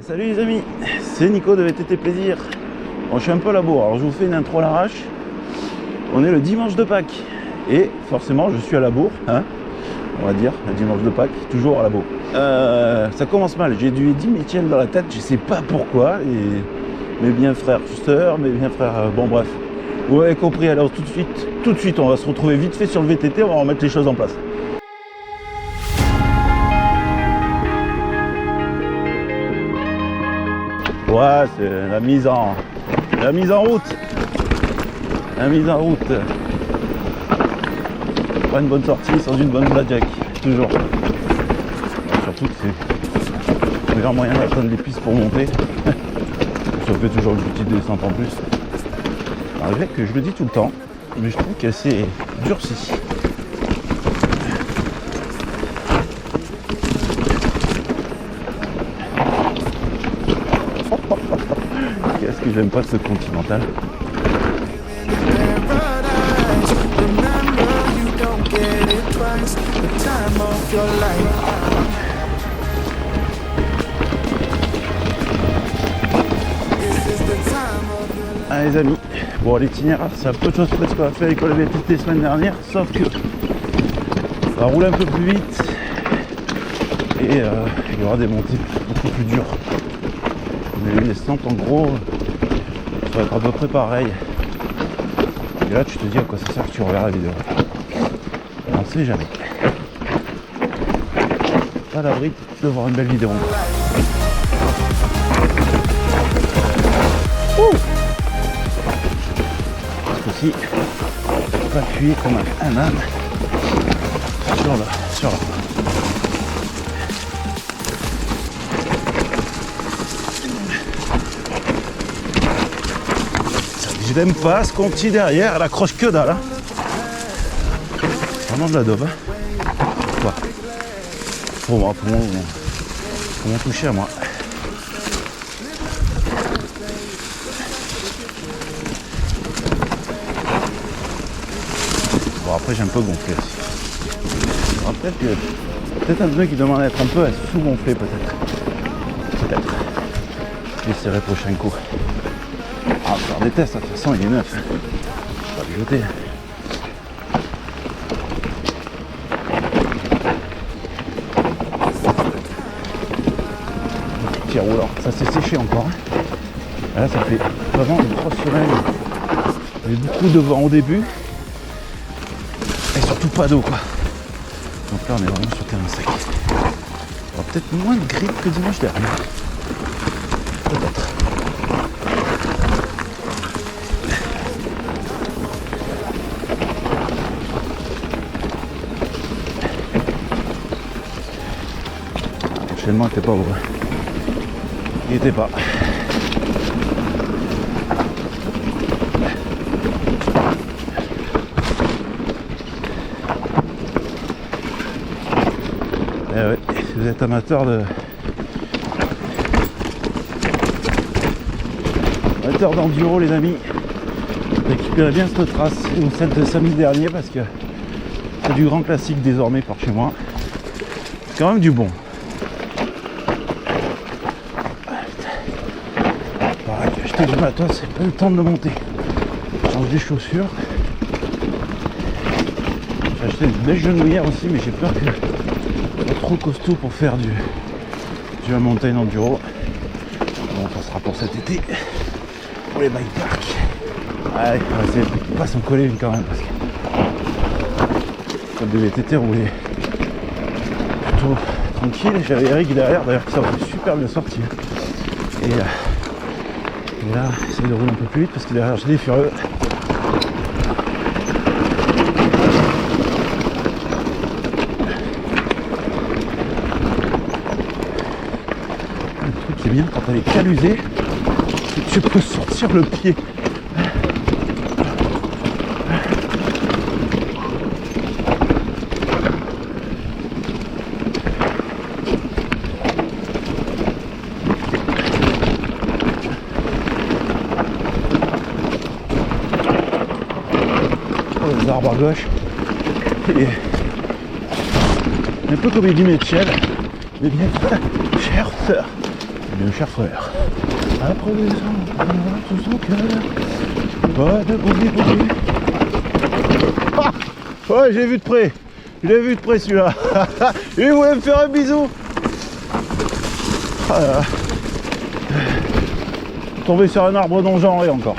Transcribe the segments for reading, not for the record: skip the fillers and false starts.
Salut les amis, c'est Nico de VTT Plaisir. Bon, je suis un peu à la bourre, alors je vous fais une intro à l'arrache. On est le dimanche de Pâques et forcément je suis à la bourre, hein, on va dire, le dimanche de Pâques, toujours à la bourre. Ça commence mal, j'ai du Eddie Mitchell dans la tête, je sais pas pourquoi. Et mes bien frères, sœurs, mes bien frères, bon bref. Vous avez compris, alors tout de suite, on va se retrouver vite fait sur le VTT, on va remettre les choses en place. Ouais, c'est la mise en route. La mise en route. Pas une bonne sortie sans une bonne blackjack, toujours. Surtout que c'est le meilleur moyen d'atteindre les pistes pour monter. Ça fait toujours une petite descente en plus. Malgré que je le dis tout le temps, mais je trouve qu'elle s'est durcie. Qu'est-ce que j'aime pas ce Continental. Ah les amis, bon l'itinéraire c'est un peu de choses près ce qu'on a fait avec le VTT la semaine dernière, sauf que ça roule un peu plus vite et il y aura des montées beaucoup plus dures. Mais les descentes en gros ça va être à peu près pareil. Et là tu te dis à quoi ça sert que tu reverras la vidéo. On sait jamais. Pas à l'abri de voir une belle vidéo. Aussi, on va appuyer comme un âne sur la. Je n'aime pas ce qu'on tire derrière, elle accroche que dalle. Hein. Vraiment de la daube. Hein. Quoi. Pour mon toucher à moi. Bon après j'ai un peu gonflé aussi. Alors, peut-être un pneu qui demande à être un peu sous-gonflé peut-être. Peut-être. J'essaierai prochain coup. Ah, on va faire des tests, de toute façon il est neuf. On va le jeter. Petit roulant, ça s'est séché encore. Et là ça fait vraiment une grosse semaine. Il y a eu beaucoup de vent au début. Et surtout pas d'eau quoi. Donc là on est vraiment sur terrain sec. Il y aura peut-être moins de grippe que dimanche dernier. Peut-être. L'enchaînement n'était pas beau. Il était pas. Eh ouais, si vous êtes amateur d'enduro les amis, récupérez bien cette trace ou celle de samedi dernier parce que c'est du grand classique désormais par chez moi. C'est quand même du bon. Pareil, j'ai acheté du matos, c'est pas le temps de le monter. Je change des chaussures. J'ai acheté une belle genouillère aussi mais j'ai peur que trop costaud pour faire du mountain enduro. Bon, ça sera pour cet été pour les bike parks. Allez, on va essayer de pas s'en coller une quand même parce que comme de VTT roulait plutôt tranquille. J'avais Eric derrière d'ailleurs qui s'en fait super bien sortir. Et là, essayer de rouler un peu plus vite parce que derrière j'ai des furieux. C'est bien quand elle est calusée, tu peux sortir le pied. Les arbres à gauche. Et un peu comme Eddie Mitchell, mais bien cher sœur. bien cher frère. Après les ans, tout son cœur. Pas de bougie. Ah ouais, j'ai vu de près. Je l'ai vu de près celui-là. Il voulait me faire un bisou. Ah là là. Tombé sur un arbre non genré encore.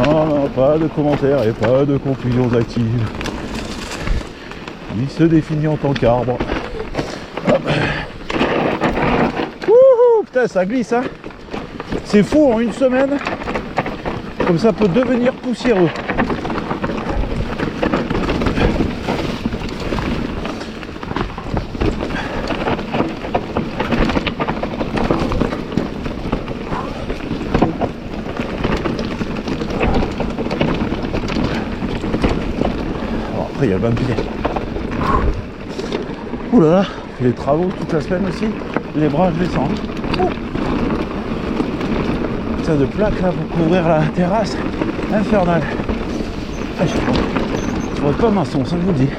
Oh, pas de commentaires et pas de conclusions actives. Il se définit en tant qu'arbre. Wouhou, putain, ça glisse, hein. C'est fou, en une semaine, comme ça peut devenir poussiéreux. Après, il y a le vampire. Ouh là là, fait les travaux toute la semaine aussi. Les bras, je les sens. Putain de plaques là pour couvrir la terrasse. Infernal. Ah, je vois pas maçon, ça je vous le dis.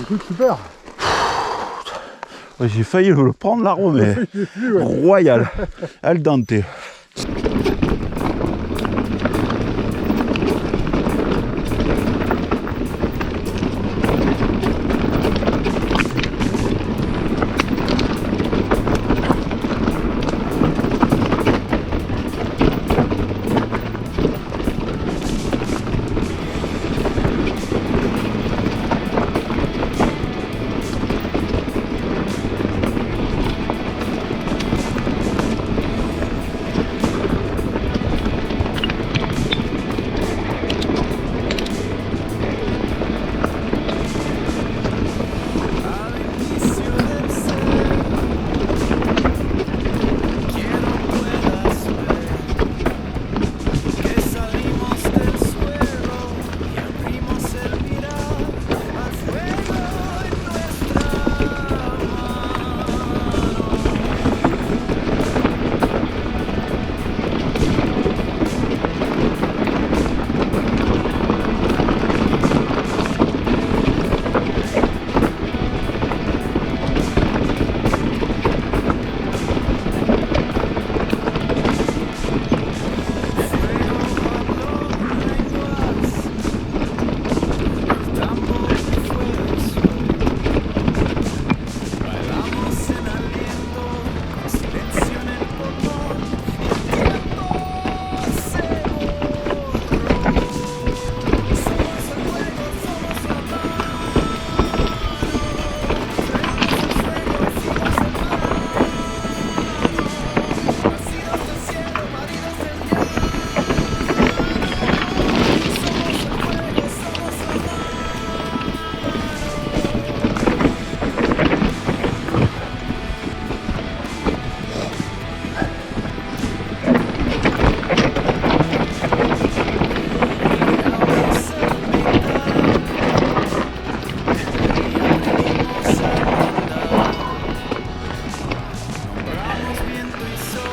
Écoute, super. Ouais, j'ai failli le prendre l'arbre, mais royal, al dente.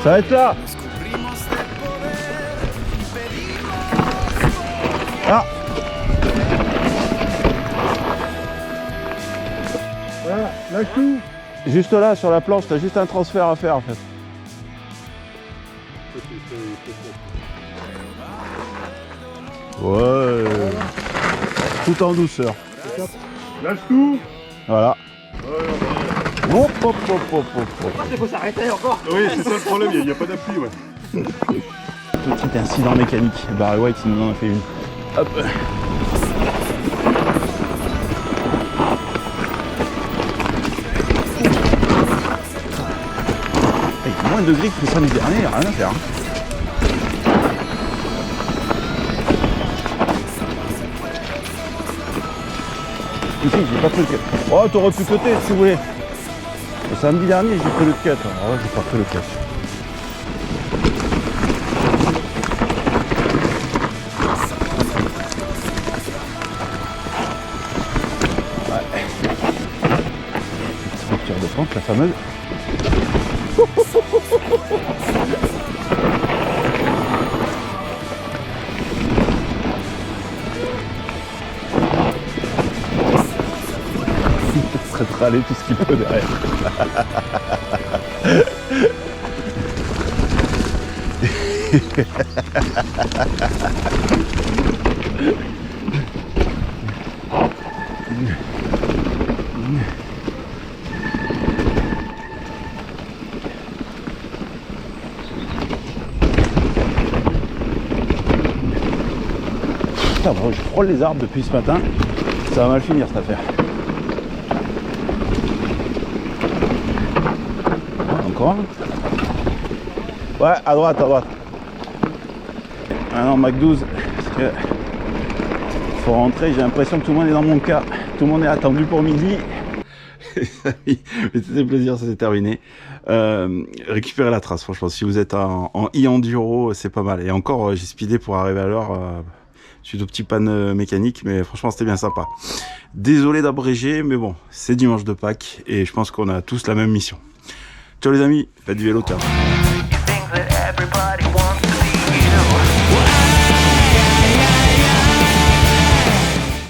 Ça va être là. Ah. Voilà, lâche tout. Juste là, sur la planche, t'as juste un transfert à faire en fait. Ouais. Tout en douceur. Lâche tout. Voilà. Hop, hop, hop, hop, hop. Il faut s'arrêter encore. Oui, c'est ça le problème, il n'y a pas d'appui, ouais. Petit incident mécanique. Barry White, il nous en a fait une. Hop. Il y a moins de grippe que samedi dernier, rien à faire. Ici, j'ai pas pris le... Oh, t'aurais pu côté si tu voulais. Le samedi dernier, j'ai pris le cut. Alors là, j'ai pas pris le cut. Rupture de pente, la fameuse. Il serait de râler tout ce qu'il peut derrière. Putain, je frôle les arbres depuis ce matin. Ça va mal finir cette affaire. Encore un. Ouais, à droite, à droite. Maintenant, Mac 12, parce que faut rentrer. J'ai l'impression que tout le monde est dans mon cas. Tout le monde est attendu pour midi. C'était plaisir, ça s'est terminé. Récupérez la trace, franchement. Si vous êtes en e-enduro, c'est pas mal. Et encore, j'ai speedé pour arriver à l'heure. Suite au petit panne mécanique, mais franchement c'était bien sympa. Désolé d'abréger, mais bon, c'est dimanche de Pâques et je pense qu'on a tous la même mission. Ciao les amis, faites du vélo, ciao.